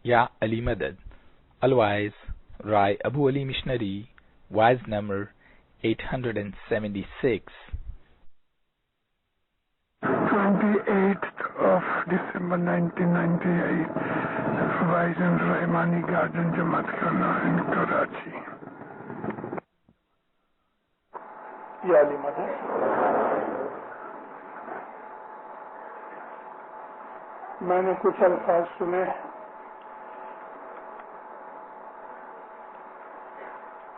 Ya Ali Madad. Otherwise, Rai Abu Ali Missionary, wise number 876. 28th of December 1998, Wise and Rahmani Garden, Jamaat Khana in Karachi. Ya Ali Madad. میں نے کچھ الفاظ سنے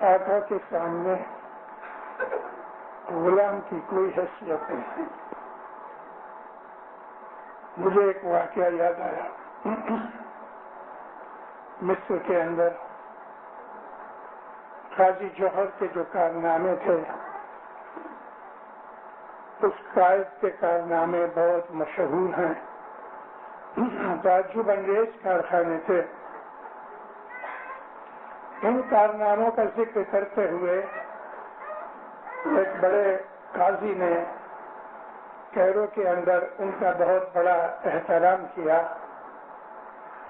آقا کے سامنے غلام کی کوئی حیثیت نہیں. مجھے ایک واقعہ یاد آیا. مصر کے اندر قاضی جوہر کے جو کارنامے تھے، اس قائد کے کارنامے بہت مشہور ہیں. تعجب انگیز کارخانے تھے. ان کارناموں کا ذکر کرتے ہوئے ایک بڑے قاضی نے کیرو کے اندر ان کا بہت بڑا احترام کیا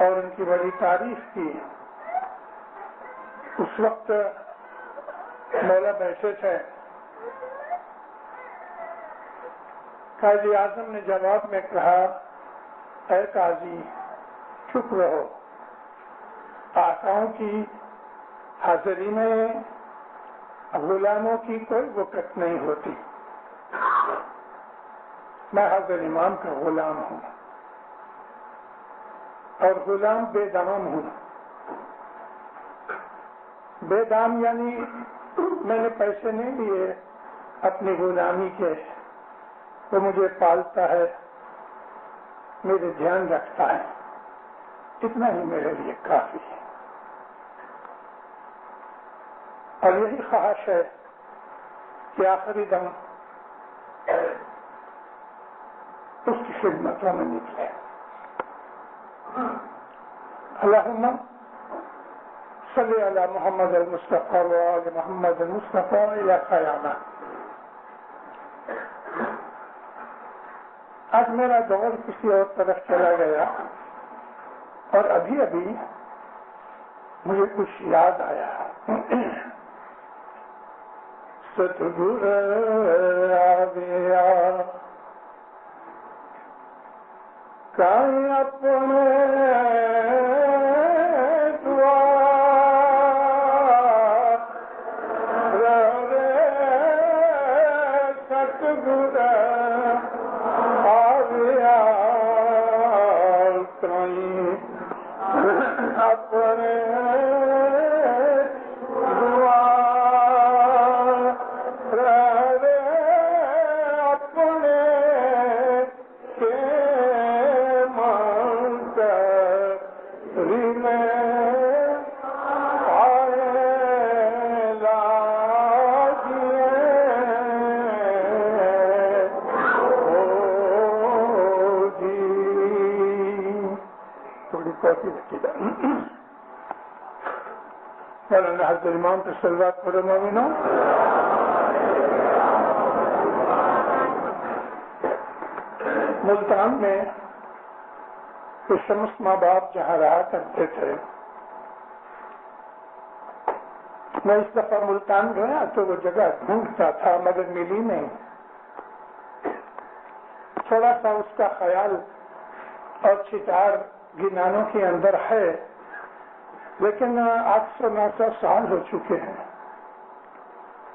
اور ان کی بڑی تعریف کی. اس وقت مولا بیٹھے تھے. قاضی اعظم نے جواب میں کہا، اے قاضی چپ رہو، آقاؤں کی حاضری میں غلاموں کی کوئی وقت نہیں ہوتی. میں حضرت امام کا غلام ہوں اور غلام بے دام ہوں. بے دام یعنی میں نے پیسے نہیں لیے اپنی غلامی کے، وہ مجھے پالتا ہے، میرے دھیان رکھتا ہے، اتنا ہی میرے لیے کافی ہے. اور یہی خواہش ہے کہ آخری دم اس کی خدمتوں میں نکلے. اللہم صلی علی محمد المصطفیٰ وآل محمد المصطفیٰ الی قیامہ. آج میرا دور کسی اور طرف چلا گیا اور ابھی ابھی مجھے کچھ یاد آیا. ستگور آگیا کہیں اپنے دعا رے ستگور آگیا کہیں اپنے حضرت امام پر صلوات پڑھو مومنوں. ملتان میں شمس ماں باپ جہاں رہا کرتے تھے، میں اس دفعہ ملتان گیا تو وہ جگہ ڈھونڈتا تھا مگر ملی نہیں. تھوڑا سا اس کا خیال اور چتار گنانوں کے اندر ہے، لیکن 800-900 سال ہو چکے ہیں.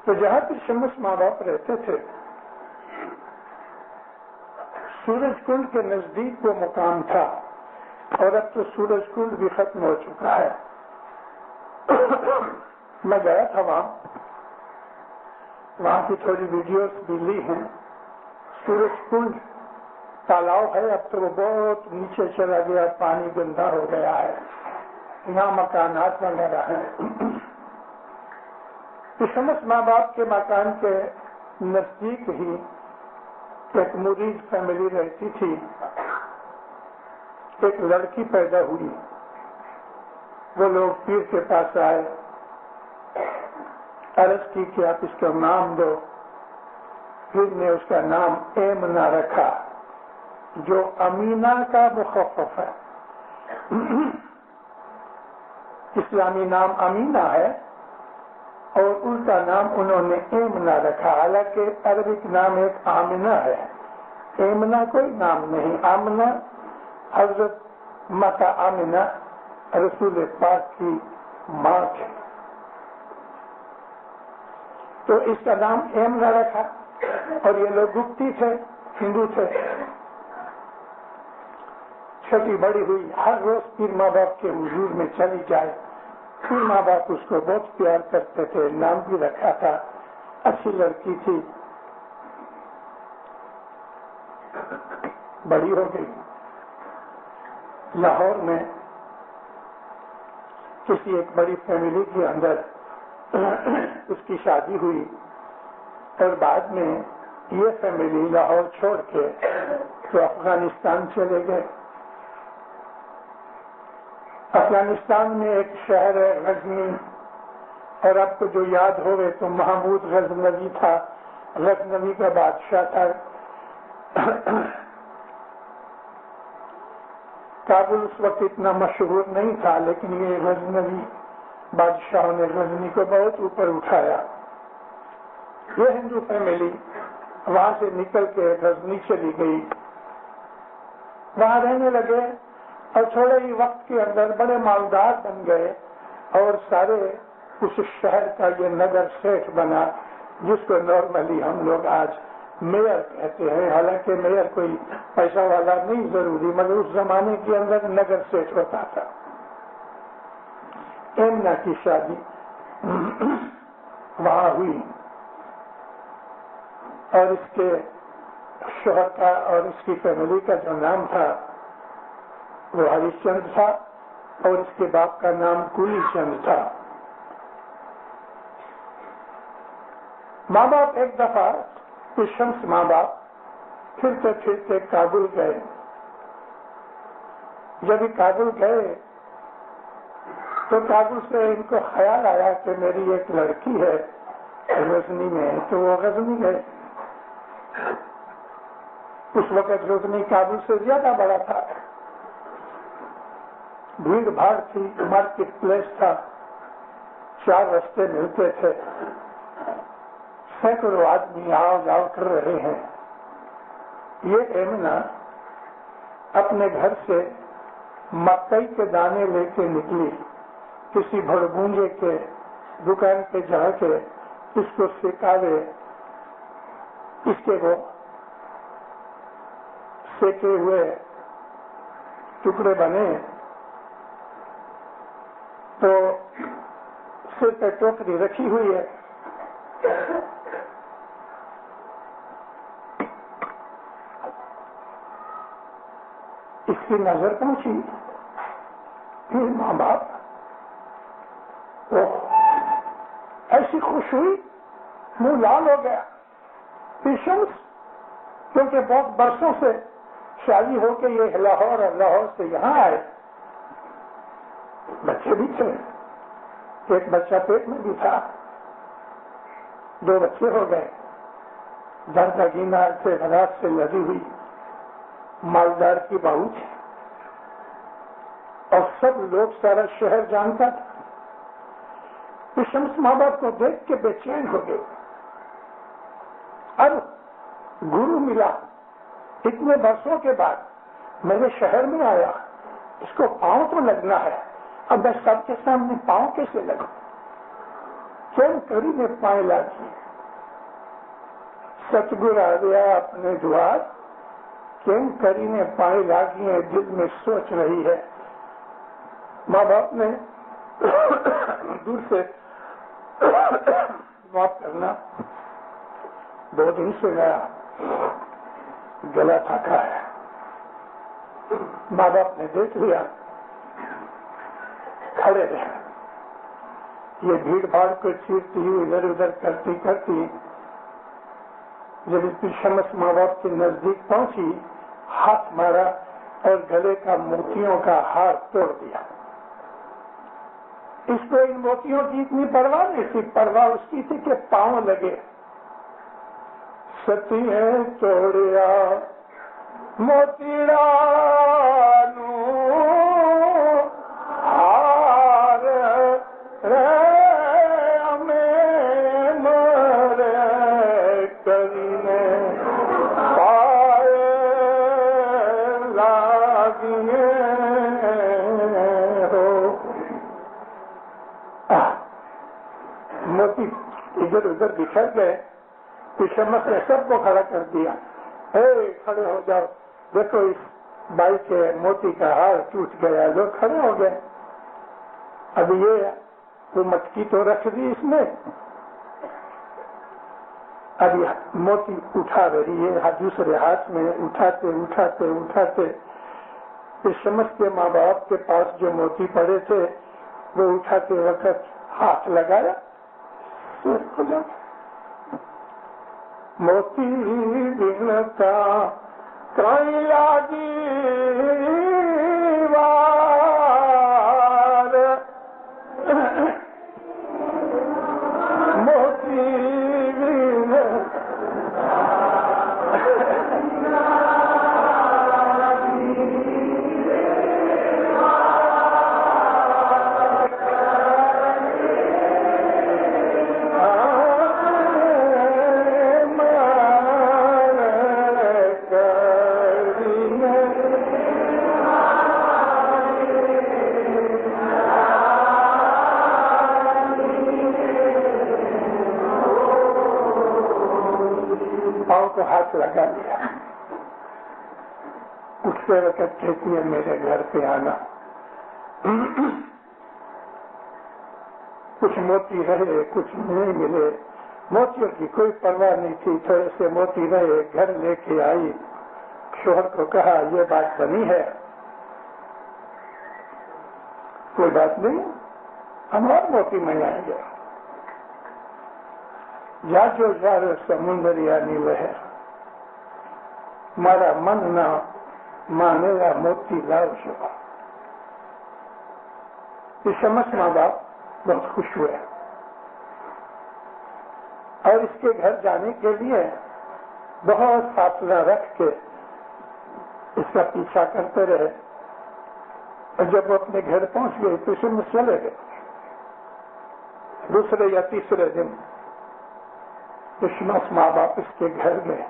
تو جہاں پر شمس ماں باپ رہتے تھے، سورج کنڈ کے نزدیک وہ مقام تھا اور اب تو سورج کنڈ بھی ختم ہو چکا ہے. میں گیا تھا وہاں کی تھوڑی ویڈیوز بھی لی ہیں. سورج کنڈ تالاب ہے، اب تو وہ بہت نیچے چلا گیا، پانی گندا ہو گیا ہے، یہاں مکانات وغیرہ ہیں. شمس ماں باپ کے مکان کے نزدیک ہی ایک مرید فیملی رہتی تھی. ایک لڑکی پیدا ہوئی. وہ لوگ پیر کے پاس آئے، عرض کی کہ آپ اس کا نام دو. پیر نے اس کا نام ایمنا رکھا، جو امینہ کا مخفف ہے. اسلامی نام امینا ہے اور الٹا نام انہوں نے ایمنا رکھا، حالانکہ عربک نام ایک آمنہ ہے، ایمنا کوئی نام نہیں۔ آمنہ حضرت ماتا آمنہ رسول پاک کی ماں تھی، تو اس کا نام ایمنا رکھا۔ اور یہ لوگ گپتی تھے، ہندو تھے۔ چھوٹی بڑی ہوئی، ہر روز پھر ماں باپ کے حضور میں چلی جائے، پھر ماں باپ اس کو بہت پیار کرتے تھے، نام بھی رکھا تھا، اچھی لڑکی تھی۔ بڑی ہو گئی، لاہور میں کسی ایک بڑی فیملی کے اندر اس کی شادی ہوئی، اور بعد میں یہ فیملی لاہور چھوڑ کے تو افغانستان چلے گئے۔ افغانستان میں ایک شہر ہے غزنی، اور آپ کو جو یاد ہوئے تو محمود غزنوی تھا، غزنوی کا بادشاہ تھا۔ کابل اس وقت اتنا مشہور نہیں تھا، لیکن یہ غزنوی بادشاہوں نے غزنی کو بہت اوپر اٹھایا۔ یہ ہندو فیملی وہاں سے نکل کے غزنی چلی گئی، وہاں رہنے لگے، اور تھوڑے ہی وقت کے اندر بڑے مالدار بن گئے، اور سارے اس شہر کا یہ نگر سیٹھ بنا، جس کو نارملی ہم لوگ آج میئر کہتے ہیں، حالانکہ میئر کوئی پیسہ والا نہیں ضروری، مگر اس زمانے کے اندر نگر سیٹھ ہوتا تھا۔ ایمنا کی شادی وہاں ہوئی، اور اس کے شوہر کا اور اس کی فیملی کا جو نام تھا وہ ہری چند تھا، اور اس کے باپ کا نام کولی چند تھا۔ ماں باپ ایک دفعہ شمس ماں باپ پھرتے پھرتے کابل گئے۔ جب ہی کابل گئے تو کابل سے ان کو خیال آیا کہ میری ایک لڑکی ہے غزنی میں، تو وہ غزنی گئے۔ اس وقت غزنی کابل سے زیادہ بڑا تھا، بھیڑ بھاڑ تھی، مارکیٹ پلیس تھا، 4 رستے ملتے تھے، سینکڑوں آدمی آؤ جاؤ کر رہے ہیں۔ یہ ایمنا اپنے گھر سے مکئی کے دانے لے کے نکلی، کسی بھڑبونجے کے دکان پہ جا کے اس کو سکھاوے، اس کے وہ سیکے ہوئے ٹکڑے بنے، تو سر پہ ٹوکری رکھی ہوئی ہے، اس کی نظر پہنچی، پھر ماں باپ ایسی خوش ہوئی، منہ لال ہو گیا۔ پھر شمس، کیونکہ بہت برسوں سے شادی ہو کے یہ لاہور اور لاہور سے یہاں آئے، بچے بھی تھے، ایک بچہ پیٹ میں بھی تھا، 2 بچے ہو گئے، درد گینا سے رات سے لگی ہوئی، مالدار کی بہو تھی، اور سب لوگ سارا شہر جانتا تھا۔ تو شمس ماں باپ کو دیکھ کے بے چین ہو گئے۔ اب گرو ملا، اتنے برسوں کے بعد میرے شہر میں آیا، اس کو پاؤں تو لگنا ہے، اب میں سب کے سامنے پاؤں کیسے لگوں؟ کیم کری میں پائیں لاگی، ستگر آ گیا اپنے دوار، کیم کری نے پائیں لاگی ہے، دل میں سوچ رہی ہے۔ ماں باپ نے دور سے معاف کرنا، 2 دن سے گیا، گلا تھکا ہے۔ ماں باپ نے دیکھ لیا، کھڑے رہے، یہ بھیڑ بھاڑ کو چیرتی ہوئی ادھر ادھر کرتی کرتی جب اس کی شمس ماں باپ کے نزدیک پہنچی، ہاتھ مارا اور گلے کا موتیوں کا ہار توڑ دیا۔ اس کو ان موتیوں کی اتنی پرواہ نہیں تھی، پرواہ اس کی تھی کہ پاؤں لگے۔ ستی ہے توڑیا موتیڑا نو ہار ادھر ادھر بکھر گئے. شمس نے سب کو کھڑا کر دیا. کھڑے ہو جاؤ, دیکھو اس بائی کے موتی کا ہار ٹوٹ گیا. لوگ کھڑے ہو گئے. اب یہ وہ مٹکی تو رکھ دی اس نے, اب یہ موتی اٹھا رہی ہے دوسرے ہاتھ میں, اٹھاتے اٹھاتے اٹھاتے شمس کے ماں باپ کے پاس جو موتی پڑے تھے وہ اٹھاتے وقت ہاتھ لگایا, موتی بنتا کئی لاگی وار, موتی کو ہاتھ لگا لیا. اٹھتے وقت کہتی ہے میرے گھر پہ آنا. کچھ موتی رہے کچھ نہیں ملے, موتیوں کی کوئی پرواہ نہیں تھی. تھوڑے سے موتی رہے, گھر لے کے آئی. شوہر کو کہا یہ بات بنی ہے, کوئی بات نہیں, ہم اور موتی منگائیں گے. یا جو جار سمندر یا نیل ہے, ہمارا من نہ مانے گا موتی لاؤ جو. یہ شمس ماں باپ بہت خوش ہوئے اور اس کے گھر جانے کے لیے بہت فاصلہ رکھ کے اس کا پیچھا کرتے رہے. اور جب وہ اپنے گھر پہنچ گئے تو شمس چلے گئے. دوسرے یا تیسرے دن شمس ماں باپ اس کے گھر گئے.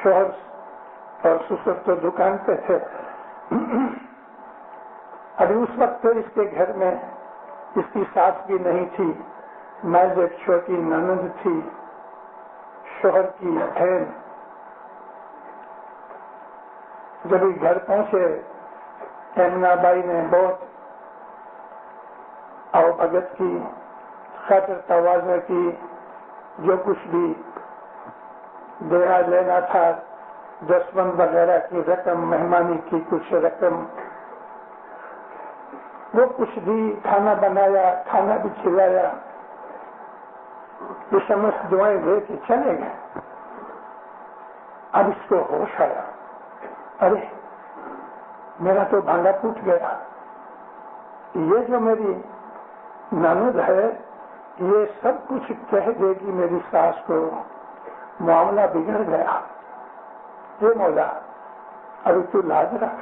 شوہر اور سسر تو دکان پہ تھے. ابھی اس وقت اس کے گھر میں اس کی ساس بھی نہیں تھی, محض ایک چھوٹی نند تھی, شوہر کی بہن. جب اس گھر پہنچے ایمنا بائی نے بہت آؤ بھگت کی, خاطر تواضع کی, جو کچھ بھی دینا لینا تھا, دسمن وغیرہ کی رقم, مہمانی کی کچھ رقم, وہ کچھ بھی, کھانا بنایا, کھانا بھی کھلایا. یہ شمس دعائیں دے کے چلے گئے. اب اس کو ہوش آیا, ارے میرا تو بھانڈا ٹوٹ گیا. یہ جو میری نند ہے یہ سب کچھ کہہ دے گی میری ساس کو, معاملہ بگڑ گیا. یہ مولا ابھی تو لاج رکھ.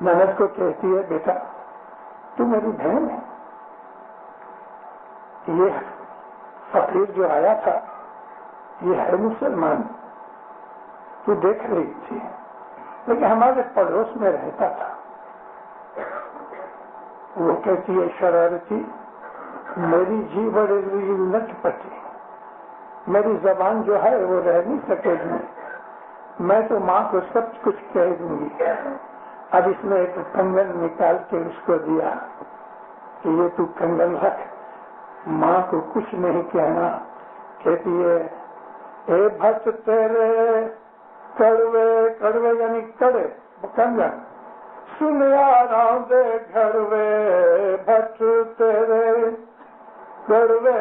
نند کو کہتی ہے بیٹا تو میری بہن ہے, یہ فقیر جو آیا تھا یہ ہے مسلمان, تو دیکھ رہی تھی, لیکن ہمارے پڑوس میں رہتا تھا. وہ کہتی ہے شرارتی, میری جی بڑے لٹ پٹی, میری زبان جو ہے وہ رہ نہیں سکے گی, میں تو ماں کو سب کچھ کہہ دوں گی. اب اس نے ایک کنگن نکال کے اس کو دیا کہ یہ تو کنگن رکھ, ماں کو کچھ نہیں کہنا. کہتی ہے اے بھٹ تیرے کڑوے, کڑوے یعنی کڑے, کنگن سن یاراں دے گھروے, بھٹ تیرے کڑوے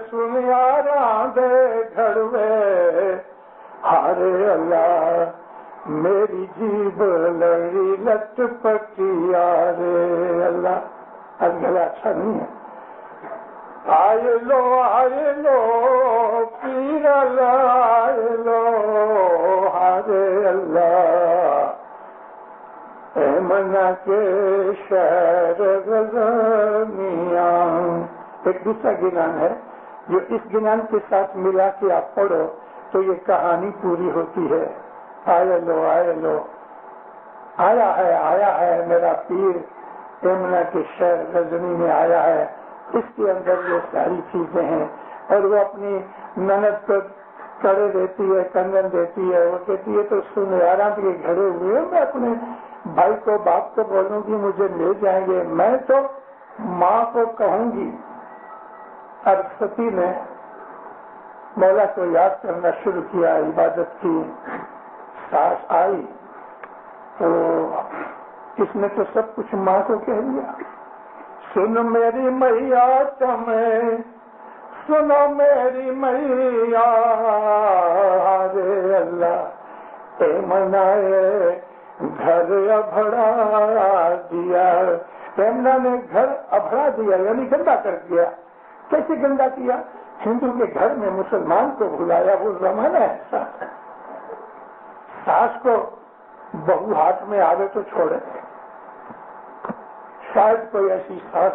سن یاراں دے گھروے. ہارے اللہ میری جیب لڑی لٹ پٹی, ہارے اللہ. اب گلا اچھا نہیں ہے. آئے لو پیر اللہ, آئے لو ہارے اللہ. منا کے شہر غزنیاں. ایک دوسرا گنان ہے جو اس گنان کے ساتھ ملا کے آپ پڑھو تو یہ کہانی پوری ہوتی ہے. آئے لو, آئے لو, آیا ہے میرا پیر, یمنا کے شہر غزنی میں آیا ہے، اس کے اندر یہ ساری چیزیں ہیں، اور وہ اپنی نند کو کڑے دیتی ہے، کنگن دیتی ہے، وہ کہتی ہے تو سنیارا کے گھڑے ہوئے، میں اپنے بھائی کو باپ کو بولوں گی مجھے لے جائیں گے، میں تو ماں کو کہوں گی۔ ارسطی نے مولا کو یاد کرنا شروع کیا، عبادت کی، سانس آئی تو اس نے تو سب کچھ ماں کو کہہ دیا، سن میری میا تمہیں، سنو میری میا رے اللہ، اے منائے گھر ابھڑا دیا۔ یمنا نے گھر ابھڑا دیا یعنی گندا کر دیا۔ کیسے گندا کیا؟ ہندو کے گھر میں مسلمان کو بھلایا، وہ زمانہ ایسا ہے۔ ساس کو بہو ہاتھ میں آوے تو چھوڑے، شاید کوئی ایسی ساس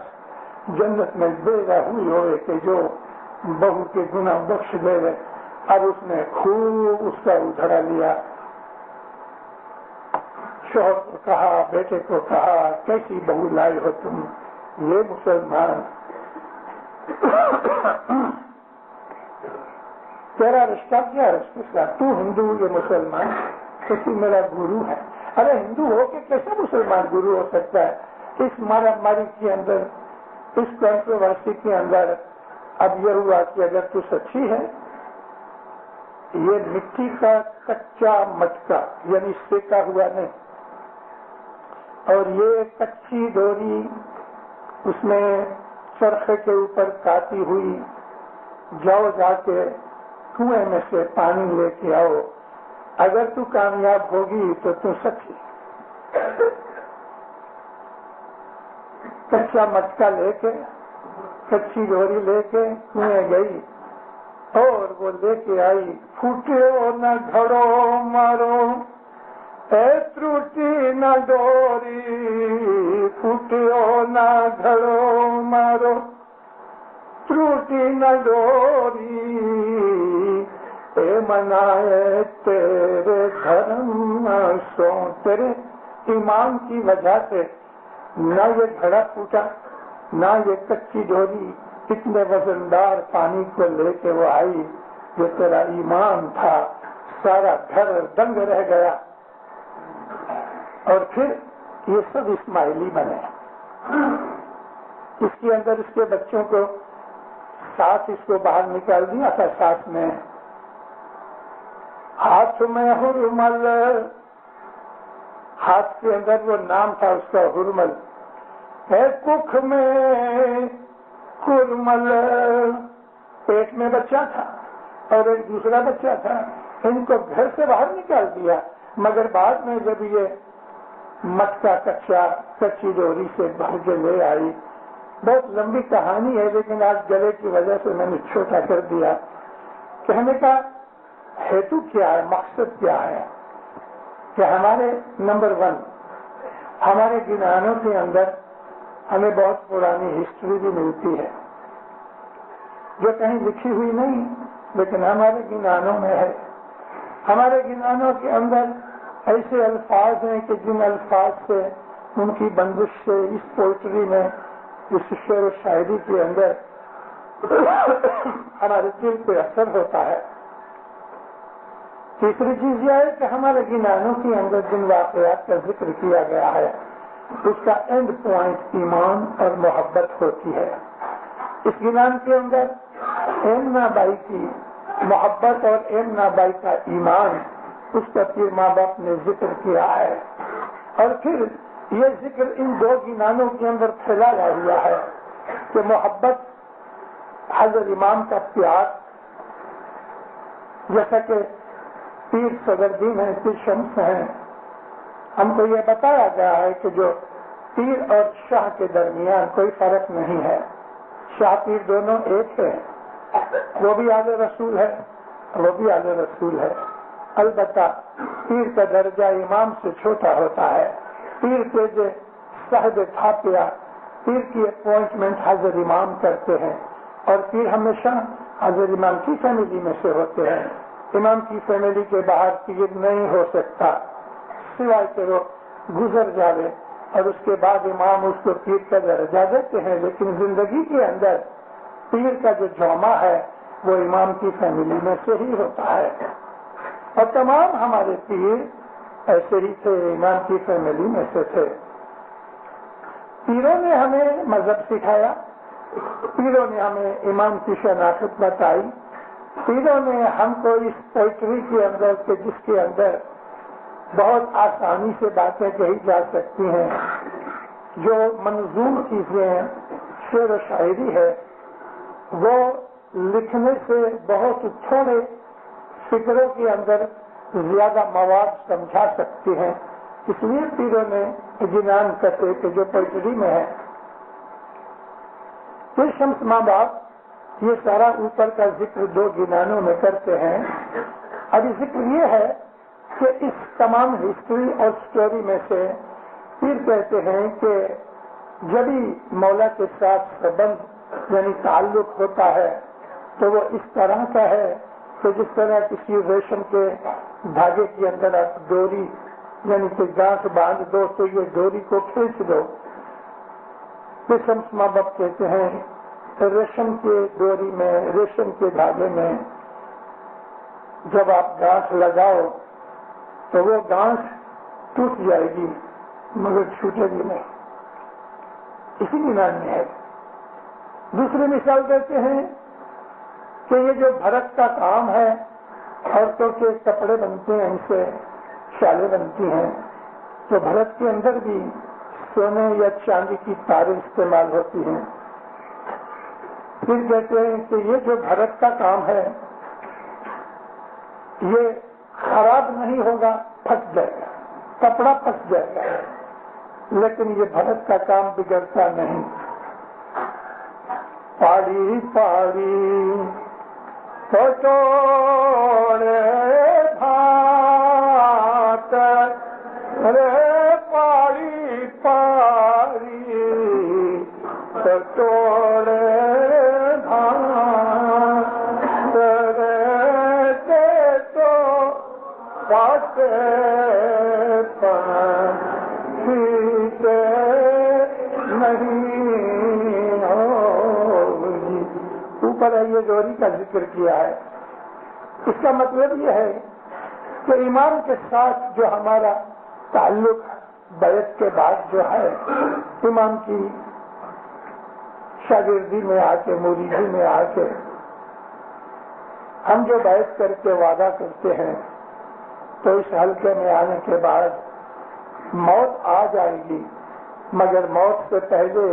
جنت میں بیگا ہوئی ہوئے کہ جو بہو کے گناہ بخش دے گئے۔ اب اس نے خوب اس کا ادھڑا لیا، شوہر کو کہا، بیٹے کو کہا، کیسی بہو لائے ہو تم، یہ مسلمان، تیرا رشتہ کیا ہے اس کے ساتھ؟ تو ہندو، یہ مسلمان، تو تو میرا گرو ہے۔ ارے ہندو ہو کے کیسے مسلمان گرو ہو سکتا ہے؟ اس مارا ماری کے اندر، اس کنٹروورسی کے اندر اب یہ ہوا کہ اگر تو سچی ہے، یہ مٹی کا کچا مٹکا یعنی سیکا ہوا نہیں، اور یہ کچی ڈوری اس میں چرخے کے اوپر کاٹی ہوئی، جاؤ جا کے کنویں میں سے پانی لے کے آؤ، اگر تو کامیاب ہوگی تو تم سچی۔ کچا مٹکا لے کے، کچی ڈوری لے کے کنویں گئی اور وہ لے کے آئی، پھوٹو نہ گھڑو مارو اے تروٹی نہ ڈوری، پھوٹو نہ گھڑو مارو تروٹی نہ ڈوری، اے منائے تیرے دھرم سو، تیرے ایمان کی وجہ سے نہ یہ گھڑا ٹوٹا، نہ یہ کچی ڈوری اتنے وزندار پانی کو لے کے وہ آئی، جو تیرا ایمان تھا سارا گھر دنگ رہ گیا، اور پھر یہ سب اسماعیلی بنے۔ اس کے اندر اس کے بچوں کو ساتھ اس کو باہر نکال دیا تھا، ساتھ میں ہاتھ میں حرمل، ہاتھ کے اندر وہ نام تھا اس کا حرمل، ہے ککھ میں حرمل، پیٹ میں بچہ تھا اور ایک دوسرا بچہ تھا، ان کو گھر سے باہر نکال دیا، مگر بعد میں جب یہ مٹکا کچی ڈوری سے بھر کے لے آئی، بہت لمبی کہانی ہے لیکن آج گلے کی وجہ سے میں نے چھوٹا کر دیا۔ کہنے کا ہیتو کیا ہے، مقصد کیا ہے کہ ہمارے نمبر 1 ہمارے گنانوں کے اندر ہمیں بہت پرانی ہسٹری بھی ملتی ہے جو کہیں لکھی ہوئی نہیں لیکن ہمارے گنانوں میں ہے۔ ہمارے گنانوں کے اندر ایسے الفاظ ہیں کہ جن الفاظ سے، ان کی بندش سے اس پوئٹری میں، اس شعر و شاعری کے اندر ہمارے دل پہ اثر ہوتا ہے۔ تیسری چیز یہ ہے کہ ہمارے گنانوں کے اندر جن واقعات کا ذکر کیا گیا ہے اس کا اینڈ پوائنٹ ایمان اور محبت ہوتی ہے۔ اس گنان کے اندر ایمنا بائی کی محبت اور ایمنا بائی کا ایمان، اس کا پیر ماں باپ نے ذکر کیا ہے، اور پھر یہ ذکر ان 2 گنانوں کے اندر پھیلایا ہوا ہے کہ محبت، حضرت امام کا پیار، جیسا کہ پیر صدردین ہیں، پیر شمس ہیں، ہم کو یہ بتایا گیا ہے کہ جو پیر اور شاہ کے درمیان کوئی فرق نہیں ہے، شاہ پیر دونوں ایک ہیں، وہ بھی آل رسول ہے، وہ بھی آل رسول ہے، البتہ پیر کا درجہ امام سے چھوٹا ہوتا ہے۔ پیر کے جو صاحب تھاپیا، پیر کی اپوائنٹمنٹ حضرت امام کرتے ہیں، اور پیر ہمیشہ حضرت امام کی فیملی میں سے ہوتے ہیں۔ امام کی فیملی کے باہر پیر نہیں ہو سکتا، سوائے کہ وہ گزر جاوے۔ اور اس کے بعد امام اس کو پیر کا درجہ دیتے ہیں، لیکن زندگی کے اندر پیر کا جو جامع ہے وہ امام کی فیملی میں سے ہی ہوتا ہے، اور تمام ہمارے پیر ایسے ہی تھے، امام کی فیملی میں سے تھے۔ پیروں نے ہمیں مذہب سکھایا، پیروں نے ہمیں امام کی شناخت بتائی، پیروں نے ہم کو اس پوئٹری کے اندر کہ جس کے اندر بہت آسانی سے باتیں کہی جا سکتی ہیں، جو منظوم چیزیں ہیں، شعر و شاعری ہے، وہ لکھنے سے بہت تھوڑے فکروں کے اندر زیادہ مواد سمجھا سکتی ہیں، اس لیے پیروں نے اجنان کرتے کہ جو پوئٹری میں ہے۔ پھر شمس ماں باپ یہ سارا اوپر کا ذکر دو گنانوں میں کرتے ہیں۔ ابھی ذکر یہ ہے کہ اس تمام ہسٹری اور سٹوری میں سے پھر کہتے ہیں کہ جب ہی مولا کے ساتھ سبند یعنی تعلق ہوتا ہے تو وہ اس طرح کا ہے کہ جس طرح کسی ریشم کے دھاگے کے اندر آپ ڈوری یعنی کہ گانٹھ باندھ دو تو یہ ڈوری کو کھینچ دو۔ پھر شمس ماں باپ کہتے ہیں ریشم کے ڈوری میں، ریشم کے دھاگے میں جب آپ گانٹھ لگاؤ تو وہ گانٹھ ٹوٹ جائے گی مگر چھوٹے گی نہیں، اسی گنان میں ہے۔ دوسری مثال دیتے ہیں کہ یہ جو بھرت کا کام ہے، عورتوں کے کپڑے بنتے ہیں، ان سے شالیں بنتی ہیں، تو بھرت کے اندر بھی سونے یا چاندی کی تاریں استعمال ہوتی ہیں۔ پھر کہتے ہیں کہ یہ جو بھرت کا کام ہے یہ خراب نہیں ہوگا، پھٹ جائے گا، کپڑا پھٹ جائے گا، لیکن یہ بھرت کا کام بگڑتا نہیں۔ پاڑی پاڑی تو توڑے بھات رے، پاڑی پاڑی تو توڑے بھات رے، دے تو بات نہیں ہوگی۔ اوپر یہ ڈوری کا ذکر کیا ہے، اس کا مطلب یہ ہے کہ امام کے ساتھ جو ہمارا تعلق بیعت کے بعد جو ہے، امام کی شاگردی میں آ کے، مریدی میں آ کے ہم جو بیعت کر کے وعدہ کرتے ہیں تو اس حلقے میں آنے کے بعد موت آ جائے گی، مگر موت سے پہلے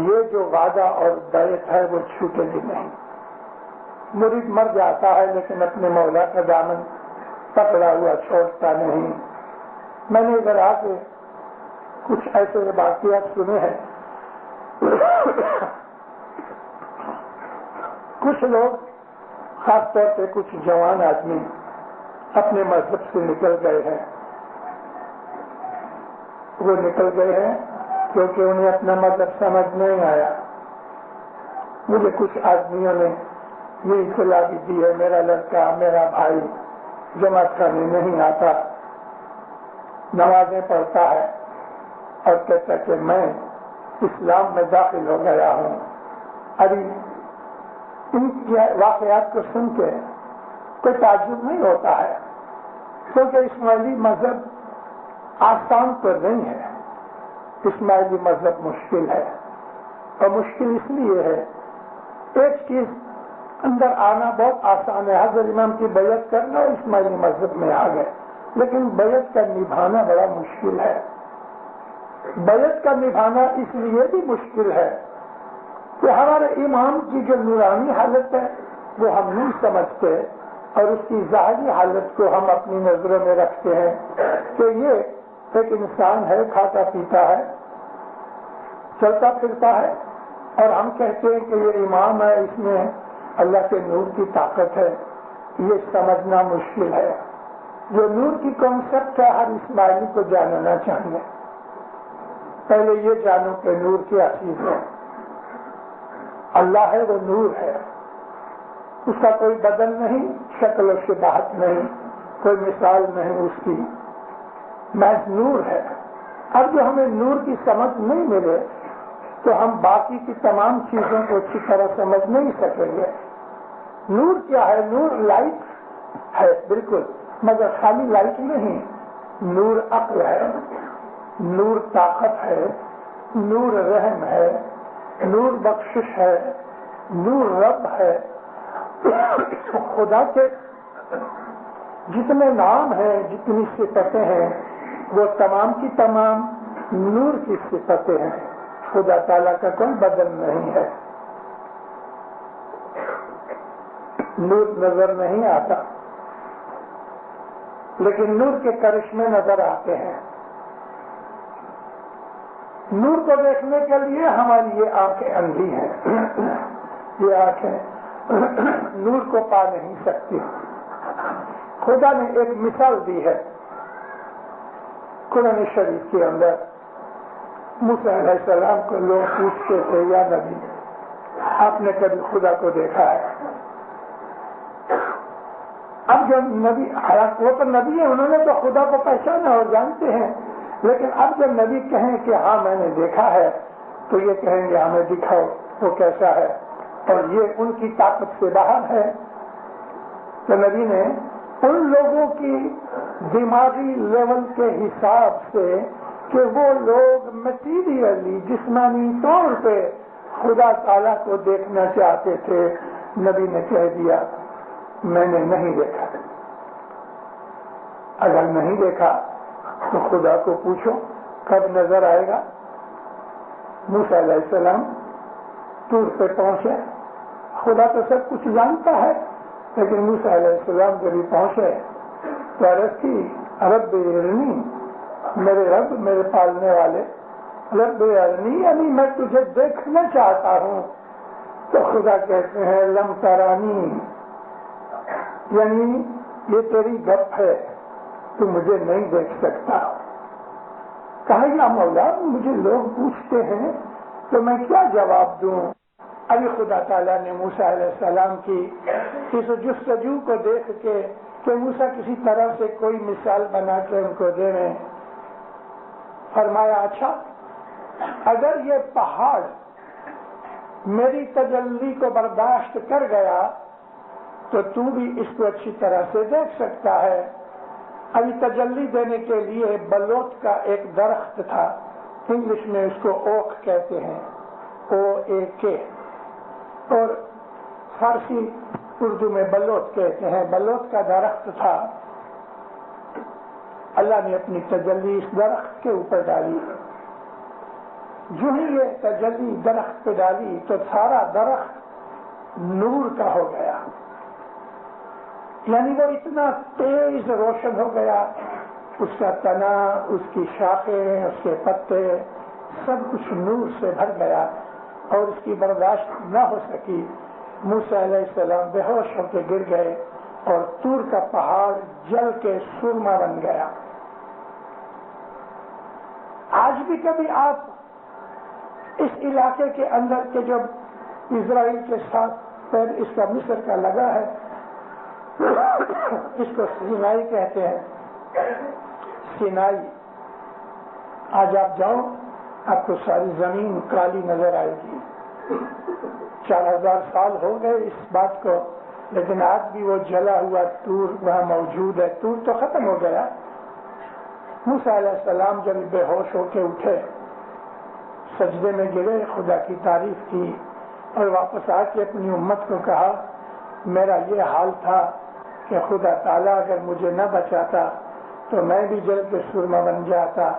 یہ جو وعدہ اور بیعت ہے وہ چھوٹے گی نہیں۔ مرید مر جاتا ہے لیکن اپنے مولا کا دامن پکڑا ہوا چھوڑتا نہیں۔ میں نے ادھر آ کے کچھ ایسے واقعات سنے ہیں، کچھ لوگ خاص طور پہ کچھ جوان آدمی اپنے مذہب سے نکل گئے ہیں۔ وہ نکل گئے ہیں کیونکہ انہیں اپنا مذہب سمجھ نہیں آیا۔ مجھے کچھ آدمیوں نے یہ اطلاع بھی دی ہے، میرا لڑکا، میرا بھائی جماعت خانے نہیں آتا، نمازیں پڑھتا ہے اور کہتا کہ میں اسلام میں داخل ہو گیا ہوں۔ ابھی ان واقعات کو سن کے کوئی تعجب نہیں ہوتا ہے، کیونکہ اسماعیلی مذہب آسان تو نہیں ہے، اسماعیلی مذہب مشکل ہے، اور مشکل اس لیے ہے ایک چیز اندر آنا بہت آسان ہے، حضرت امام کی بیعت کرنا اسماعیلی مذہب میں آ گئے، لیکن بیعت کا نبھانا بڑا مشکل ہے۔ بیعت کا نبھانا اس لیے بھی مشکل ہے کہ ہمارے امام کی جو نورانی حالت ہے وہ ہم نہیں سمجھتے، اور اس کی ظاہری حالت کو ہم اپنی نظروں میں رکھتے ہیں کہ یہ ایک انسان ہے، کھاتا پیتا ہے، چلتا پھرتا ہے، اور ہم کہتے ہیں کہ یہ امام ہے، اس میں اللہ کے نور کی طاقت ہے۔ یہ سمجھنا مشکل ہے۔ جو نور کی کانسیپٹ ہے ہر اسماعیلی کو جاننا چاہیے۔ پہلے یہ جانو کہ نور کیا چیز ہے۔ اللہ ہے، وہ نور ہے، اس کا کوئی بدل نہیں، شکل و شباہت نہیں، کوئی مثال نہیں اس کی، محض نور ہے۔ اب جو ہمیں نور کی سمجھ نہیں ملے تو ہم باقی کی تمام چیزوں کو اچھی طرح سمجھ نہیں سکیں گے. نور کیا ہے؟ نور لائٹ ہے بالکل، مگر خالی لائٹ نہیں. نور عقل ہے، نور طاقت ہے، نور رحم ہے، نور بخشش ہے، نور رب ہے. خدا کے جتنے نام ہیں، جتنی صفتیں ہیں، وہ تمام کی تمام نور کی صفتیں ہیں. خدا تعالیٰ کا کوئی بدل نہیں ہے. نور نظر نہیں آتا لیکن نور کے کرشمے نظر آتے ہیں. نور کو دیکھنے کے لیے ہماری یہ آنکھیں اندھی ہیں. یہ آنکھیں نور کو پا نہیں سکتی. خدا نے ایک مثال دی ہے قرآن شریف کے اندر. موسیٰ علیہ السلام کو لوگ پوچھتے تھے، یا نبی آپ نے کبھی خدا کو دیکھا ہے؟ اب جب نبی، وہ تو نبی ہے، انہوں نے تو خدا کو پہچانا اور جانتے ہیں، لیکن اب جب نبی کہیں کہ ہاں میں نے دیکھا ہے تو یہ کہیں گے ہمیں دکھاؤ وہ کیسا ہے، اور یہ ان کی طاقت سے باہر ہے. تو نبی نے ان لوگوں کی دماغی لیول کے حساب سے کہ وہ لوگ مٹیریلی جسمانی طور پہ خدا تعالیٰ کو دیکھنا چاہتے تھے، نبی نے کہہ دیا میں نے نہیں دیکھا. اگر نہیں دیکھا تو خدا کو پوچھو کب نظر آئے گا. موسیٰ علیہ السلام طور پہ پہنچے. خدا تو سب کچھ جانتا ہے، لیکن موسیٰ علیہ السلام جب بھی پہنچے تو عرض کی رب ارنی، میرے رب، میرے پالنے والے، رب ارنی یعنی میں تجھے دیکھنا چاہتا ہوں. تو خدا کہتے ہیں لم ترانی، یعنی یہ تیری گپ ہے، تو مجھے نہیں دیکھ سکتا. کہا یا مولا مجھے لوگ پوچھتے ہیں تو میں کیا جواب دوں. ابھی خدا تعالیٰ نے موسیٰ علیہ السلام کی اس جستجو کو دیکھ کے کہ موسیٰ کسی طرح سے کوئی مثال بنا کے ان کو دے رہے ہیں، فرمایا اچھا اگر یہ پہاڑ میری تجلی کو برداشت کر گیا تو تو بھی اس کو اچھی طرح سے دیکھ سکتا ہے. ابھی تجلی دینے کے لیے بلوت کا ایک درخت تھا، انگلش میں اس کو اوک کہتے ہیں، OAK، اور فارسی اردو میں بلوت کہتے ہیں. بلوت کا درخت تھا. اللہ نے اپنی تجلی اس درخت کے اوپر ڈالی. جو ہی یہ تجلی درخت پہ ڈالی تو سارا درخت نور کا ہو گیا، یعنی وہ اتنا تیز روشن ہو گیا. اس کا تنا، اس کی شاخیں، اس کے پتے، سب کچھ نور سے بھر گیا اور اس کی برداشت نہ ہو سکی. موسیٰ علیہ السلام بے ہوش ہو کے گر گئے اور طور کا پہاڑ جل کے سرما بن گیا. آج بھی کبھی آپ اس علاقے کے اندر کے جو اسرائیل کے ساتھ پیر اس کا مصر کا لگا ہے، اس کو سینائی کہتے ہیں. سینائی آج آپ جاؤ آپ کو ساری زمین کالی نظر آئے گی. 4000 سال ہو گئے اس بات کو، لیکن آج بھی وہ جلا ہوا طور وہاں موجود ہے. طور تو ختم ہو گیا. موسیٰ علیہ السلام جب بے ہوش ہو کے اٹھے، سجدے میں گرے، خدا کی تعریف کی اور واپس آ کے اپنی امت کو کہا میرا یہ حال تھا کہ خدا تعالیٰ اگر مجھے نہ بچاتا تو میں بھی جل کے سرما بن جاتا.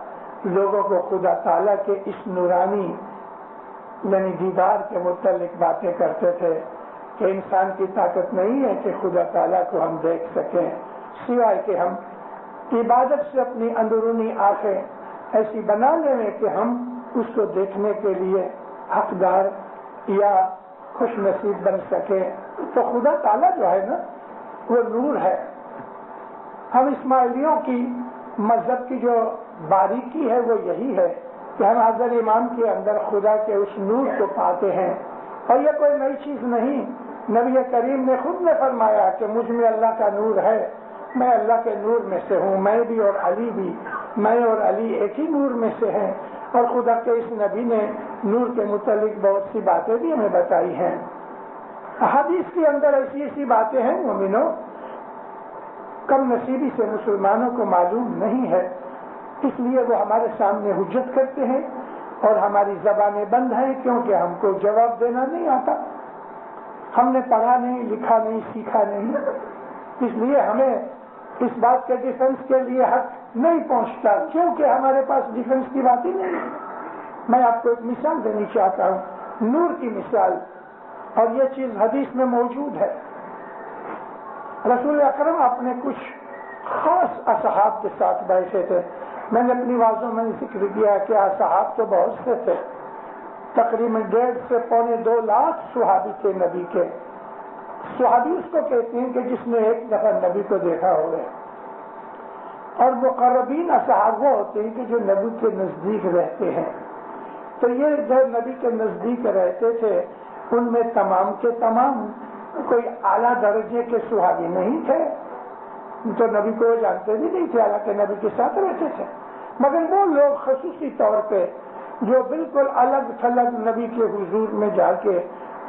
لوگوں کو خدا تعالیٰ کے اس نورانی یعنی دیدار کے متعلق باتیں کرتے تھے کہ انسان کی طاقت نہیں ہے کہ خدا تعالیٰ کو ہم دیکھ سکیں، سوائے کہ ہم عبادت سے اپنی اندرونی آنکھیں ایسی بنا لیں کہ ہم اس کو دیکھنے کے لیے حقدار یا خوش نصیب بن سکیں. تو خدا تعالیٰ جو ہے نا وہ نور ہے. ہم اسماعیلیوں کی مذہب کی جو باریکی ہے وہ یہی ہے کہ ہم حضرت امام کے اندر خدا کے اس نور کو پاتے ہیں، اور یہ کوئی نئی چیز نہیں. نبی کریم نے خود نے فرمایا کہ مجھ میں اللہ کا نور ہے، میں اللہ کے نور میں سے ہوں، میں بھی اور علی بھی. میں اور علی ایک ہی نور میں سے ہیں، اور خدا کے اس نبی نے نور کے متعلق بہت سی باتیں بھی ہمیں بتائی ہیں۔ حدیث کے اندر ایسی ایسی باتیں ہیں مومنوں، کم نصیبی سے مسلمانوں کو معلوم نہیں ہے، اس لیے وہ ہمارے سامنے حجت کرتے ہیں اور ہماری زبانیں بند ہیں، کیونکہ ہم کو جواب دینا نہیں آتا، ہم نے پڑھا نہیں، لکھا نہیں، سیکھا نہیں، اس لیے ہمیں اس بات کے ڈیفنس کے لیے حق نہیں پہنچتا، کیونکہ ہمارے پاس ڈیفنس کی بات ہی نہیں ہے۔ میں آپ کو ایک مثال دینی چاہتا ہوں، نور کی مثال، اور یہ چیز حدیث میں موجود ہے۔ رسول اکرم اپنے کچھ خاص اصحاب کے ساتھ بیٹھے تھے۔ میں نے اپنی واضحوں میں ذکر کیا کہ اصحاب تو بہت سے تھے، تقریباً 1.5 سے پونے 2 لاکھ صحابی تھے نبی کے۔ صحابی اس کو کہتے ہیں کہ جس نے ایک دفعہ نبی کو دیکھا ہوگا، اور مقربین اصحاب وہ ہوتے ہیں کہ جو نبی کے نزدیک رہتے ہیں۔ تو یہ جو نبی کے نزدیک رہتے تھے ان میں تمام کے تمام کوئی اعلیٰ درجے کے صحابی نہیں تھے، تو نبی کو جانتے بھی نہیں تھے، حالانکہ نبی کے ساتھ رہتے تھے، مگر وہ لوگ خصوصی طور پہ جو بالکل الگ تھلگ نبی کے حضور میں جا کے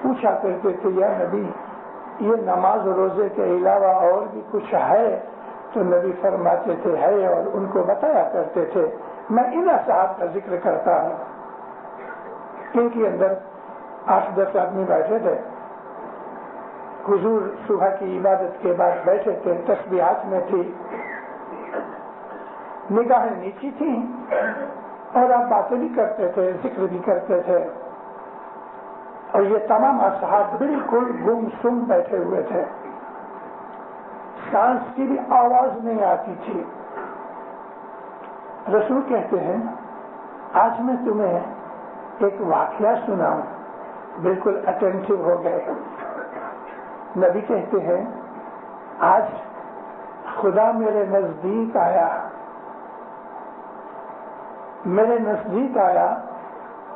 پوچھا کرتے تھے، یا نبی یہ نماز و روزے کے علاوہ اور بھی کچھ ہے؟ تو نبی فرماتے تھے ہے، اور ان کو بتایا کرتے تھے۔ میں ان اصحاب کا ذکر کرتا ہوں، ان کے اندر 8-10 آدمی بیٹھے تھے، حضور صبح کی عبادت کے بعد بیٹھے تھے، تسبیحات میں تھی، نگاہیں نیچی تھیں، اور آپ باتیں بھی کرتے تھے، ذکر بھی کرتے تھے، اور یہ تمام اصحاب بالکل گم سم بیٹھے ہوئے تھے، سانس کی بھی آواز نہیں آتی تھی۔ رسول کہتے ہیں آج میں تمہیں ایک واقعہ سناؤں، بالکل اٹینٹو ہو گئے۔ نبی کہتے ہیں آج خدا میرے نزدیک آیا، میرے نزدیک آیا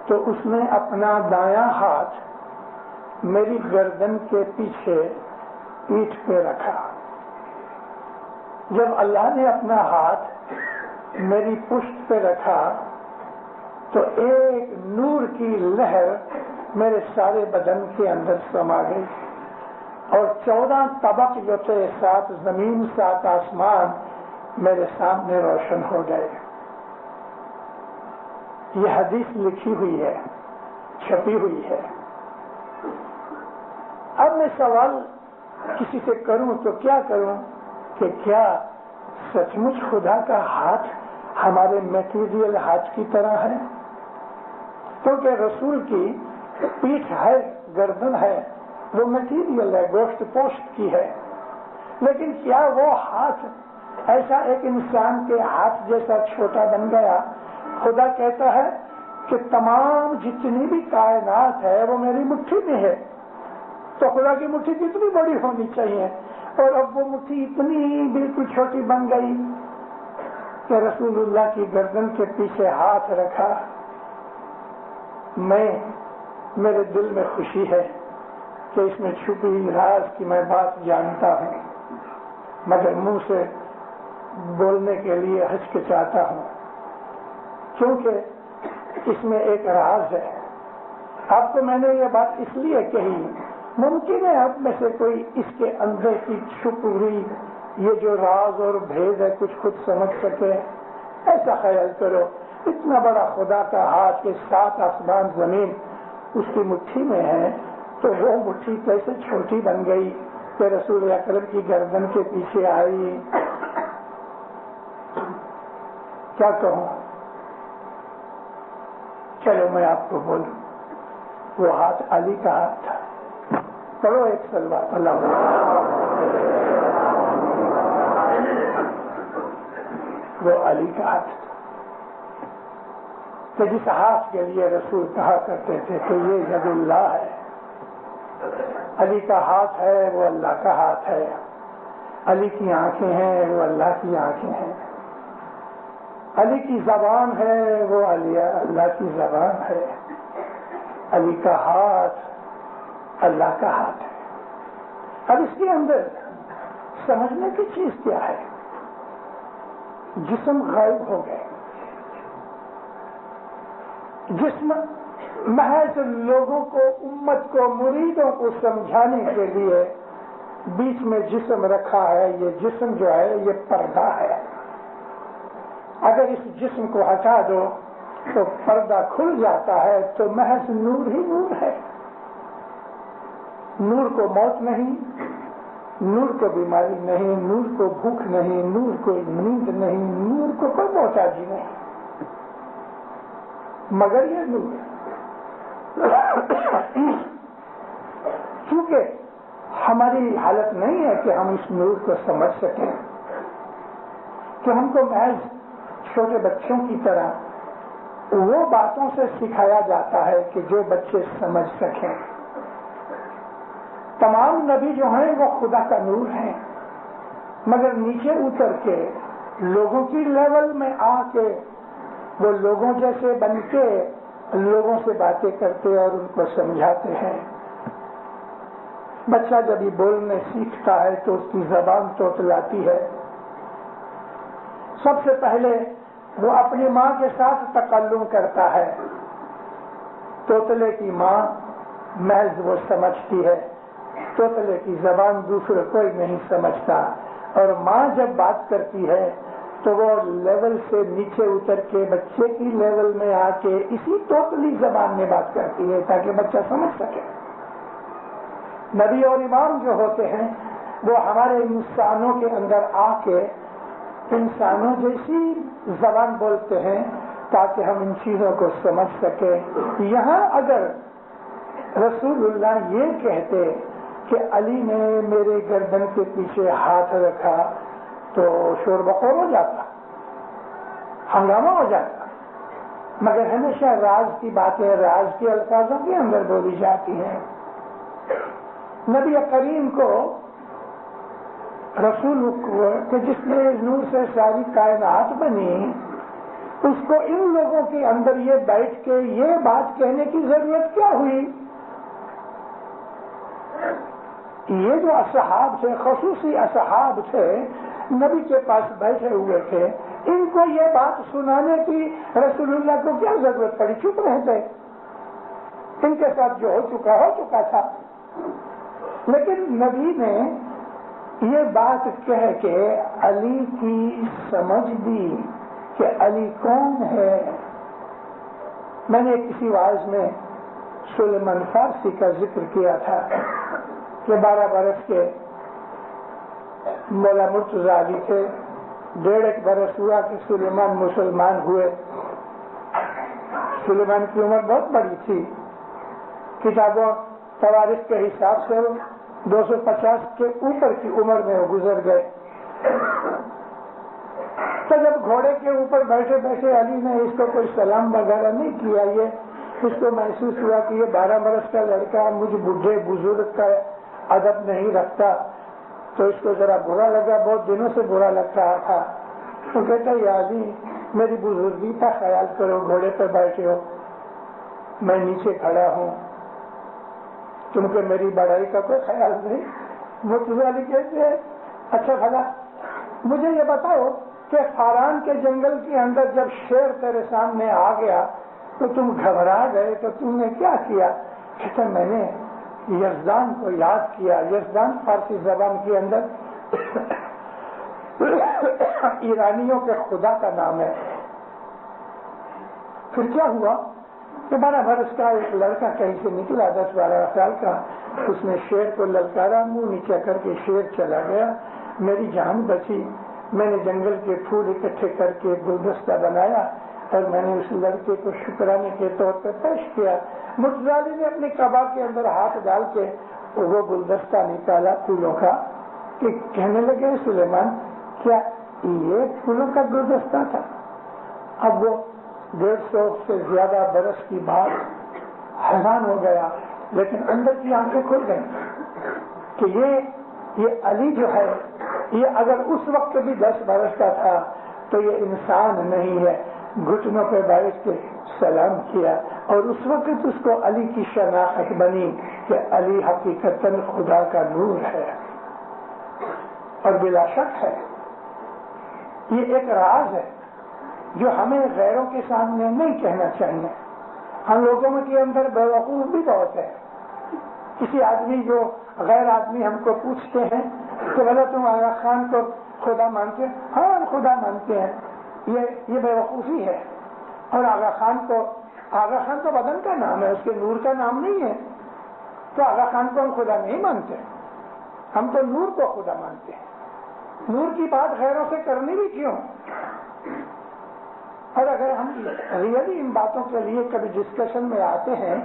تو اس نے اپنا دایاں ہاتھ میری گردن کے پیچھے پیٹھ پہ رکھا۔ جب اللہ نے اپنا ہاتھ میری پشت پہ رکھا تو ایک نور کی لہر میرے سارے بدن کے اندر سما گئی، اور 14 طبق جو تھے، 7 زمین 7 آسمان میرے سامنے روشن ہو گئے۔ یہ حدیث لکھی ہوئی ہے، چھپی ہوئی ہے۔ اب میں سوال کسی سے کروں تو کیا کروں کہ کیا سچ مچ خدا کا ہاتھ ہمارے میٹیریل ہاتھ کی طرح ہے؟ کیونکہ رسول کی پیٹھ ہے، گردن ہے، وہ میٹیریل ہے، گوشت پوشت کی ہے، لیکن کیا وہ ہاتھ ایسا ایک انسان کے ہاتھ جیسا چھوٹا بن گیا؟ خدا کہتا ہے کہ تمام جتنی بھی کائنات ہے وہ میری مٹھی میں ہے، تو خدا کی مٹھی کتنی بڑی ہونی چاہیے، اور اب وہ مٹھی اتنی بالکل چھوٹی بن گئی کہ رسول اللہ کی گردن کے پیچھے ہاتھ رکھا۔ میرے دل میں خوشی ہے کہ اس میں چھپی راز کی میں بات جانتا ہوں، مگر منہ سے بولنے کے لیے ہچکچاتا ہوں، کیونکہ اس میں ایک راز ہے۔ آپ کو میں نے یہ بات اس لیے کہی، ممکن ہے آپ میں سے کوئی اس کے اندر کی چھپ ہوئی یہ جو راز اور بھید ہے کچھ خود سمجھ سکے۔ ایسا خیال کرو، اتنا بڑا خدا کا ہاتھ کہ 7 آسمان زمین اس کی مٹھی میں ہے، تو وہ مٹھی کیسے چھوٹی بن گئی کہ رسول اکرم کی گردن کے پیچھے آئی؟ کیا کہوں؟ چلو میں آپ کو بولوں، وہ ہاتھ علی کا ہاتھ تھا۔ پڑھو ایک صلوات اللہ۔ وہ علی کا ہاتھ تھا کہ جس ہاتھ کے لیے رسول کہا کرتے تھے کہ یہ ید اللہ ہے، علی کا ہاتھ ہے وہ اللہ کا ہاتھ ہے، علی کی آنکھیں ہیں وہ اللہ کی آنکھیں ہیں، علی کی زبان ہے وہ اللہ کی زبان ہے، علی کا ہاتھ اللہ کا ہاتھ ہے۔ اب اس کے اندر سمجھنے کی چیز کیا ہے؟ جسم غائب ہو گئے. جسم محض لوگوں کو، امت کو، مریدوں کو سمجھانے کے لیے بیچ میں جسم رکھا ہے. یہ جسم جو ہے یہ پردہ ہے. اگر اس جسم کو ہٹا دو تو پردہ کھل جاتا ہے، تو محض نور ہی نور ہے. نور کو موت نہیں، نور کو بیماری نہیں، نور کو بھوک نہیں، نور کو نیند نہیں، نور کو کوئی محتاجی نہیں، مگر یہ نور ہے. چونکہ ہماری حالت نہیں ہے کہ ہم اس نور کو سمجھ سکیں، کہ ہم کو محض چھوٹے بچوں کی طرح وہ باتوں سے سکھایا جاتا ہے کہ جو بچے سمجھ سکیں. تمام نبی جو ہیں وہ خدا کا نور ہیں، مگر نیچے اتر کے لوگوں کی لیول میں آ کے وہ لوگوں جیسے بن کے لوگوں سے باتیں کرتے اور ان کو سمجھاتے ہیں. بچہ جب یہ بولنے سیکھتا ہے تو اس کی زبان توتلاتی ہے. سب سے پہلے وہ اپنی ماں کے ساتھ تکلم کرتا ہے. توتلے کی ماں محض وہ سمجھتی ہے، توتلے کی زبان دوسرے کوئی نہیں سمجھتا. اور ماں جب بات کرتی ہے تو وہ لیول سے نیچے اتر کے بچے کی لیول میں آ کے اسی توتلی زبان میں بات کرتی ہے تاکہ بچہ سمجھ سکے. نبی اور امام جو ہوتے ہیں وہ ہمارے انسانوں کے اندر آ کے انسانوں جیسی زبان بولتے ہیں تاکہ ہم ان چیزوں کو سمجھ سکیں. یہاں اگر رسول اللہ یہ کہتے کہ علی نے میرے گردن کے پیچھے ہاتھ رکھا تو شور بخور ہو جاتا، ہنگامہ ہو جاتا. مگر ہمیشہ راز کی باتیں راز کے الفاظوں کے اندر بولی جاتی ہیں. نبی کریم کو رسول کہ جس نے نور سے ساری کائنات بنی، اس کو ان لوگوں کے اندر یہ بیٹھ کے یہ بات کہنے کی ضرورت کیا ہوئی؟ یہ جو اصحاب تھے، خصوصی اصحاب تھے، نبی کے پاس بیٹھے ہوئے تھے، ان کو یہ بات سنانے کی رسول اللہ کو کیا ضرورت پڑی؟ چپ رہتے. ان کے ساتھ جو ہو چکا تھا. لیکن نبی نے یہ بات کہہ کے علی کی سمجھ دی کہ علی کون ہے. میں نے کسی واعظ میں سلیمان فارسی کا ذکر کیا تھا کہ 12 برس کے مولا مرتضی علی تھے. 1.5 برس ہوا کہ سلیمان مسلمان ہوئے. سلیمان کی عمر بہت بڑی تھی. کتابوں تواریخ کے حساب سے 250 کے اوپر کی عمر میں وہ گزر گئے. تو جب گھوڑے کے اوپر بیٹھے بیٹھے علی نے اس کو کوئی سلام وغیرہ نہیں کیا، یہ اس کو محسوس ہوا کہ یہ 12 برس کا لڑکا مجھ بوڑھے بزرگ کا ادب نہیں رکھتا. تو اس کو ذرا برا لگا، بہت دنوں سے برا لگ رہا تھا. تو کہتا یا علی میری بزرگی کا خیال کرو، گھوڑے پر بیٹھے ہو، میں نیچے کھڑا ہوں، تم کو میری بڑائی کا کوئی خیال نہیں. مرتضی علی کہتے ہیں اچھا بھلا مجھے یہ بتاؤ کہ فاران کے جنگل کے اندر جب شیر تیرے سامنے آ گیا تو تم گھبرا گئے تو تم نے کیا کیا؟ کہتا میں نے یزدان کو یاد کیا. یزدان فارسی زبان کے اندر ایرانیوں کے خدا کا نام ہے. پھر کیا ہوا کہ 12 برس کا ایک لڑکا کہیں سے نکلا، 10-12 سال کا، اس نے شیر کو للکارا، منہ نیچے کر کے شیر چلا گیا. میری جان بچی. میں نے جنگل کے پھول اکٹھے کر کے گلدستہ بنایا اور میں نے اس لڑکے کو شکرانے کے طور پر پیش کیا. مرتضی علی نے اپنے قبا کے اندر ہاتھ ڈال کے وہ گلدستہ نکالا پھولوں کا، کہ کہنے لگے سلیمان کیا یہ پھولوں کا گلدستہ تھا؟ اب وہ 150 سے زیادہ برس کی بات حیران ہو گیا، لیکن اندر کی آنکھیں کھل گئیں کہ یہ علی جو ہے یہ اگر اس وقت بھی 10 برس کا تھا تو یہ انسان نہیں ہے. گھٹنوں پہ بیٹھ کے سلام کیا اور اس وقت اس کو علی کی شناخت بنی کہ علی حقیقتاً خدا کا نور ہے. اور بلا شک ہے یہ ایک راز ہے جو ہمیں غیروں کے سامنے نہیں کہنا چاہیے. ہم لوگوں کے اندر بیوقوف بھی بہت ہے. کسی آدمی جو غیر آدمی ہم کو پوچھتے ہیں کہ بھلا تم آغا خان کو خدا مانتے ہیں؟ ہاں ہم خدا مانتے ہیں. یہ بیوقوفی ہے. اور آغا خان تو بدن کا نام ہے، اس کے نور کا نام نہیں ہے. تو آغا خان کو ہم خدا نہیں مانتے، ہم تو نور کو خدا مانتے ہیں. نور کی بات غیروں سے کرنی بھی کیوں؟ اور اگر ہم ریئلی ان باتوں کے لیے کبھی ڈسکشن میں آتے ہیں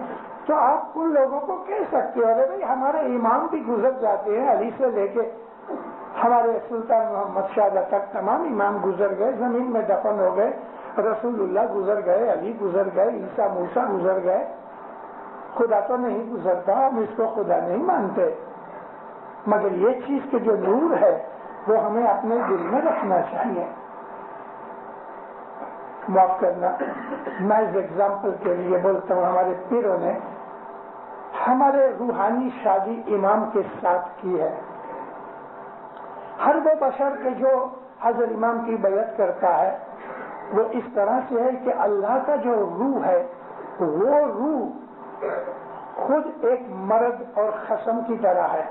تو آپ ان لوگوں کو کہہ سکتے ہو ارے بھائی ہمارے امام بھی گزر جاتے ہیں، علی سے لے کے ہمارے سلطان محمد شاہ تک تمام امام گزر گئے، زمین میں دفن ہو گئے. رسول اللہ گزر گئے، علی گزر گئے، عیسیٰ موسیٰ گزر گئے. خدا تو نہیں گزرتا، ہم اس کو خدا نہیں مانتے. مگر یہ چیز کہ جو نور ہے وہ ہمیں اپنے دل میں رکھنا چاہیے. معاف کرنا، میں اس ایگزامپل کے لیے بولتا ہوں، ہمارے پیروں نے ہمارے روحانی شادی امام کے ساتھ کی ہے. ہر وہ بشر کے جو حضرت امام کی بیعت کرتا ہے وہ اس طرح سے ہے کہ اللہ کا جو روح ہے وہ روح خود ایک مرد اور خصم کی طرح ہے،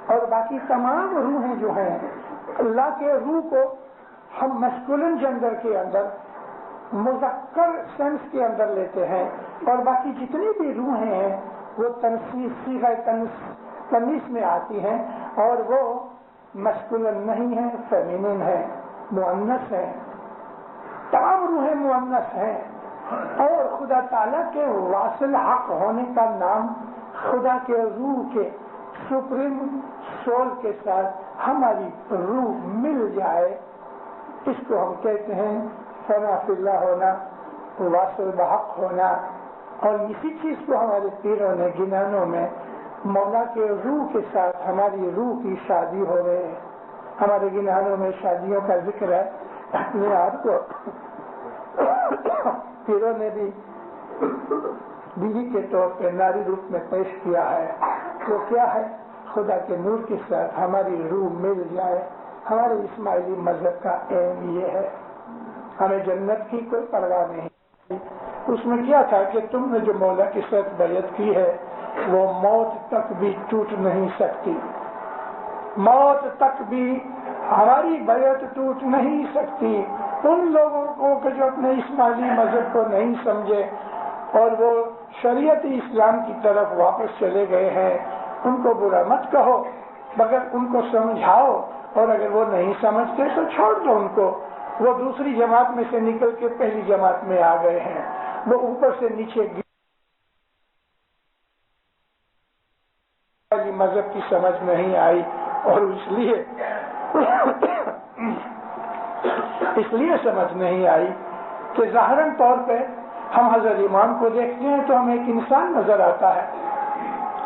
اور باقی تمام روحیں جو ہیں اللہ کے روح کو ہم میسکولن جینڈر کے اندر مذکر سینس کے اندر لیتے ہیں، اور باقی جتنی بھی روحیں ہیں وہ صیغہ تنیث میں آتی ہیں، اور وہ میسکولن نہیں ہے، فیمینن ہے، مؤنث ہے. تمام روحیں مؤنث ہیں. اور خدا تعالیٰ کے واصل حق ہونے کا نام خدا کے روح کے سپریم سول کے ساتھ ہماری روح مل جائے، اس کو ہم کہتے ہیں فنا فی اللہ ہونا، واصل بحق ہونا. اور اسی چیز کو ہمارے پیروں نے گنانوں میں مولا کے روح کے ساتھ ہماری روح کی شادی ہو رہے. ہمارے گنانوں میں شادیوں کا ذکر ہے. اپنے آپ کو پیروں نے بھی بیوی کے طور پہ ناری روپ میں پیش کیا ہے. وہ کیا ہے؟ خدا کے نور کے ساتھ ہماری روح مل جائے. ہمارے اسماعیلی مذہب کا ایم یہ ہے. ہمیں جنت کی کوئی پرواہ نہیں. اس میں کیا تھا کہ تم نے جو مولا کے ساتھ بیعت کی ہے وہ موت تک بھی ٹوٹ نہیں سکتی. موت تک بھی ہماری بیعت ٹوٹ نہیں سکتی. ان لوگوں کو کہ جو اپنے اسماعیلی مذہب کو نہیں سمجھے اور وہ شریعت اسلام کی طرف واپس چلے گئے ہیں، ان کو برا مت کہو، مگر ان کو سمجھاؤ. اور اگر وہ نہیں سمجھتے تو چھوڑ دو ان کو. وہ دوسری جماعت میں سے نکل کے پہلی جماعت میں آ گئے ہیں. وہ اوپر سے نیچے مذہب کی سمجھ نہیں آئی، اور اس لیے سمجھ نہیں آئی کہ ظاہراً طور پہ ہم حضرت امام کو دیکھتے ہیں تو ہمیں ایک انسان نظر آتا ہے.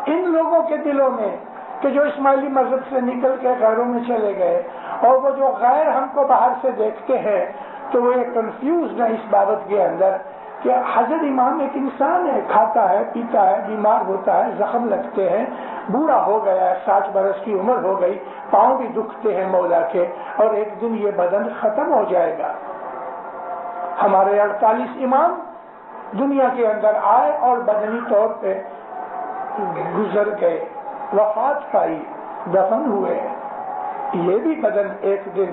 ان لوگوں کے دلوں میں کہ جو اسماعیلی مذہب سے نکل کے غیروں میں چلے گئے، اور وہ جو غیر ہم کو باہر سے دیکھتے ہیں تو وہ ایک کنفیوزڈ ہے اس بابت کے اندر کہ حضرت امام ایک انسان ہے، کھاتا ہے، پیتا ہے، بیمار ہوتا ہے، زخم لگتے ہیں، بوڑھا ہو گیا ہے، 60 برس کی عمر ہو گئی، پاؤں بھی دکھتے ہیں مولا کے، اور ایک دن یہ بدن ختم ہو جائے گا. ہمارے 48 امام دنیا کے اندر آئے اور بدنی طور پہ گزر گئے، وفات پائی، دفن ہوئے. یہ بھی بدن ایک دن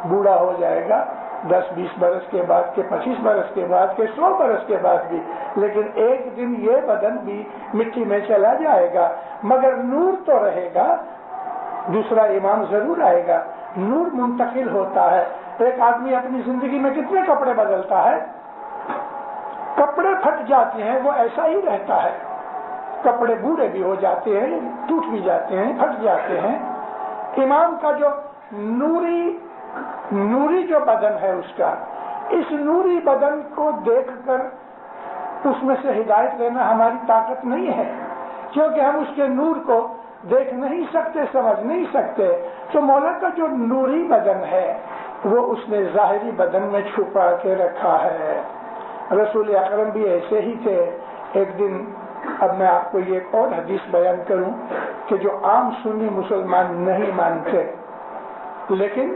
بوڑھا ہو جائے گا، 10-20 برس کے بعد کے 25 برس کے بعد کے 100 برس کے بعد بھی، لیکن ایک دن یہ بدن بھی مٹی میں چلا جائے گا. مگر نور تو رہے گا. دوسرا امام ضرور آئے گا. نور منتقل ہوتا ہے. ایک آدمی اپنی زندگی میں کتنے کپڑے بدلتا ہے؟ کپڑے پھٹ جاتے ہیں، وہ ایسا ہی رہتا ہے. کپڑے بوڑھے بھی ہو جاتے ہیں، ٹوٹ بھی جاتے ہیں، پھٹ جاتے ہیں. امام کا جو نوری جو بدن ہے اس کا، اس نوری بدن کو دیکھ کر اس میں سے ہدایت لینا ہماری طاقت نہیں ہے، کیونکہ ہم اس کے نور کو دیکھ نہیں سکتے، سمجھ نہیں سکتے. تو مولا کا جو نوری بدن ہے وہ اس نے ظاہری بدن میں چھپا کے رکھا ہے. رسول اکرم بھی ایسے ہی تھے. ایک دن، اب میں آپ کو یہ ایک اور حدیث بیان کروں کہ جو عام سنی مسلمان نہیں مانتے، لیکن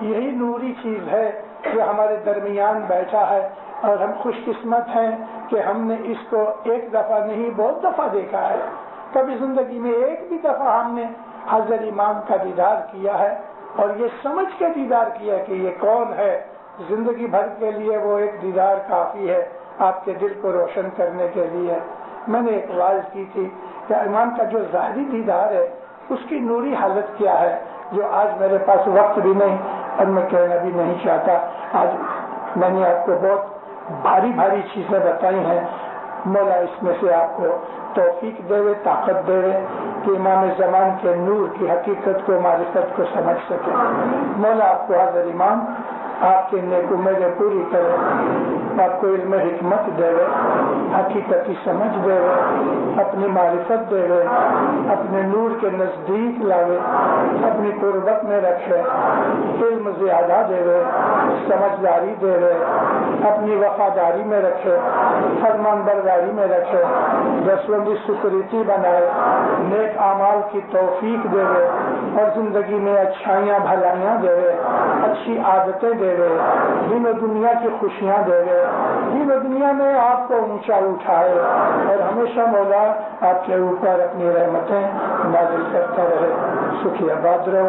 یہی نوری چیز ہے جو ہمارے درمیان بیٹھا ہے، اور ہم خوش قسمت ہیں کہ ہم نے اس کو ایک دفعہ نہیں بہت دفعہ دیکھا ہے۔ کبھی زندگی میں ایک بھی دفعہ ہم نے حضرت امام کا دیدار کیا ہے، اور یہ سمجھ کے دیدار کیا کہ یہ کون ہے۔ زندگی بھر کے لیے وہ ایک دیدار کافی ہے آپ کے دل کو روشن کرنے کے لیے۔ میں نے ایک واعظ کی تھی کہ امام کا جو ظاہری دیدار ہے اس کی نوری حالت کیا ہے، جو آج میرے پاس وقت بھی نہیں اور میں کہنا بھی نہیں چاہتا۔ آج میں نے آپ کو بہت بھاری بھاری چیزیں بتائی ہیں، مولا اس میں سے آپ کو توفیق دے، طاقت دے کہ امام زمان کے نور کی حقیقت کو، معرفت کو سمجھ سکے۔ مولا آپ کو حضرت امام آپ کے نیک امیدیں پوری کرے، آپ کو علم حکمت دے، حقیقت کی سمجھ دے، اپنی معرفت دے، اپنے نور کے نزدیک لاوے، اپنی قربت میں رکھے، علم زیادہ دے، سمجھداری دے، اپنی وفاداری میں رکھے، فرمان برداری میں رکھے، دسویں کی سکریتی بنائے، نیک اعمال کی توفیق دے اور زندگی میں اچھائیاں بھلائیاں دے، اچھی عادتیں دے، دین و دنیا کی خوشیاں دے، دین و دنیا میں آپ کو اونچا اٹھائے، اور ہمیشہ مولا آپ کے اوپر اپنی رحمتیں نازل کرتا رہے۔ سکھی آباد رہو،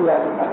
یا اللہ۔